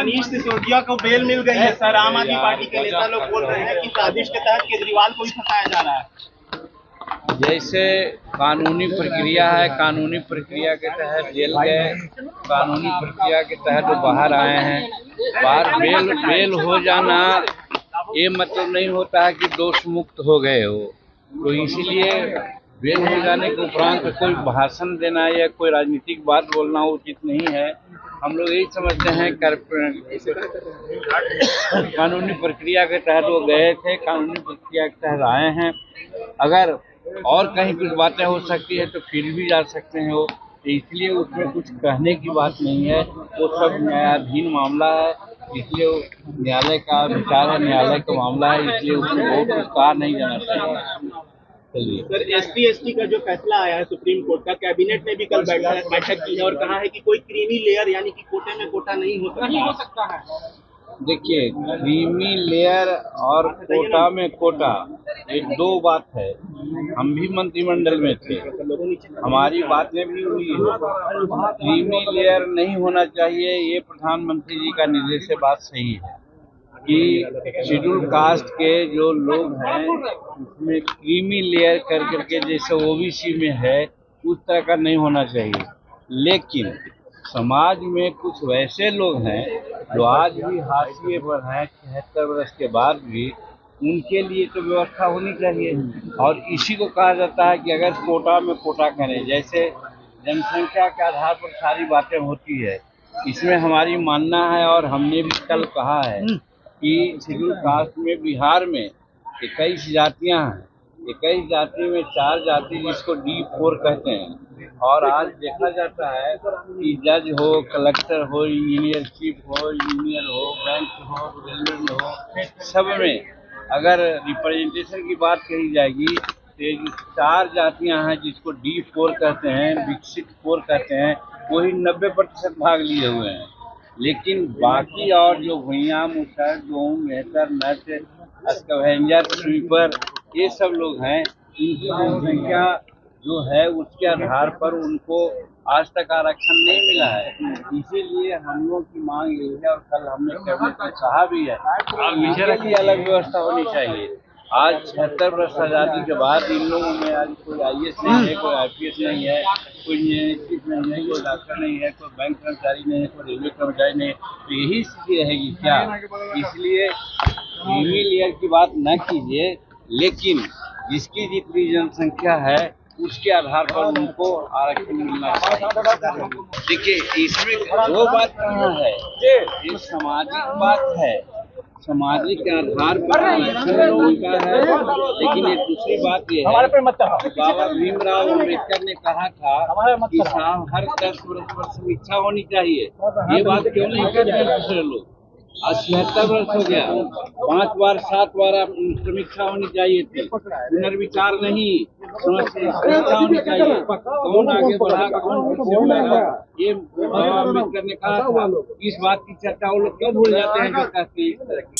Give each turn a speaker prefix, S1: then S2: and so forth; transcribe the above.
S1: मनीष सिसोदिया को बेल मिल गई है सर। आम आदमी पार्टी के नेता लोग बोल रहे हैं कि साजिश के तहत केजरीवाल को ही फंसाया जा रहा है।
S2: जैसे कानूनी प्रक्रिया है, कानूनी प्रक्रिया के तहत जेल गए, कानूनी प्रक्रिया के तहत वो बाहर आए हैं। बाहर बेल हो जाना ये मतलब नहीं होता है कि दोष मुक्त हो गए हो। तो इसीलिए बेल हो जाने के उपरांत कोई भाषण देना या कोई राजनीतिक बात बोलना उचित नहीं है। हम लोग यही समझते हैं कानूनी प्रक्रिया के तहत वो गए थे, कानूनी प्रक्रिया के तहत आए हैं। अगर और कहीं कुछ बातें हो सकती है तो फिर भी जा सकते हैं वो, तो इसलिए उसमें कुछ कहने की बात नहीं है। वो सब न्यायाधीन मामला है, इसलिए न्यायालय का विचार है, न्यायालय का मामला है, इसलिए उसको बहुत कुछ कहा नहीं जाना चाहिए। चलिए
S1: सर, SC/ST का जो फैसला आया है सुप्रीम कोर्ट का, कैबिनेट ने भी कल बैठक की है और कहा है कि कोई क्रीमी लेयर यानी कि कोटे में कोटा नहीं हो सकता है।
S2: देखिए, क्रीमी लेयर और कोटा में कोटा ये दो बात है। हम भी मंत्रिमंडल में थे, हमारी बातें भी हुई है। क्रीमी लेयर नहीं होना चाहिए, ये प्रधानमंत्री जी का निर्देश है। बात सही है कि शेड्यूल कास्ट के जो लोग हैं उसमें क्रीमी लेयर कर करके जैसे OBC में है उस तरह का नहीं होना चाहिए। लेकिन समाज में कुछ वैसे लोग हैं जो आज भी हाशिए पर हैं 76 वर्ष के बाद भी, उनके लिए तो व्यवस्था होनी चाहिए। और इसी को कहा जाता है कि अगर कोटा में कोटा करें, जैसे जनसंख्या के आधार पर सारी बातें होती है, इसमें हमारी मानना है और हमने भी कल कहा है कि शेड्यूल कास्ट में बिहार में 21 जातियाँ हैं। 21 जाति में 4 जाति जिसको D4 कहते हैं। और आज देखा जाता है कि जज हो, कलेक्टर हो, इंजीनियर चीफ हो, इंजीनियर हो, बैंक हो, रेलवे में हो, सब में अगर रिप्रेजेंटेशन की बात कही जाएगी तो ये जो 4 जातियाँ हैं जिसको D4 कहते हैं, विकसित 4 कहते हैं, वही 90% भाग लिए हुए हैं। लेकिन बाकी और जो भुइयाँ, मुसहर, गेहूँ, मेहतर, नट, स्कैवेंजर, स्वीपर, ये सब लोग हैं, इनकी जनसंख्या जो है उसके आधार पर उनको आज तक आरक्षण नहीं मिला है। इसीलिए हम लोग की मांग यही है और कल हमने कैबिनेट में कहा भी है कि अलग व्यवस्था होनी चाहिए। आज 76 वर्ष आज़ादी के बाद इन लोगों में आज कोई IAS नहीं है, कोई IPS नहीं है, कोई इंजीनियर नहीं है, कोई डॉक्टर नहीं है, कोई बैंक कर्मचारी नहीं है, कोई रेलवे कर्मचारी नहीं है। तो यही स्थिति रहेगी क्या? इसलिए क्रीमी लेयर की बात न कीजिए, लेकिन जिसकी जितनी जनसंख्या है उसके आधार पर उनको आरक्षण मिलना चाहिए। देखिए, इसमें वो बात कहाँ है, ये सामाजिक बात है, सामाजिक के आधार पर आरक्षण उनका है। लेकिन एक दूसरी बात ये है, बाबा भीमराव अम्बेडकर ने कहा था कि साहब हर 10 वर्ष पर समीक्षा होनी चाहिए। ये बात क्यों नहीं करते दूसरे लोग? आज 76 वर्ष हो गया, 5 बार 7 बार समीक्षा होनी चाहिए थी, पुनर्विचार नहीं, समीक्षा होनी चाहिए। कौन आगे बढ़ा, कौन पीछे बढ़ा, ये बाबा अम्बेडकर ने कहा था। इस बात की चर्चा वो लोग क्यों भूल जाते हैं जो कहते हैं इस तरह की।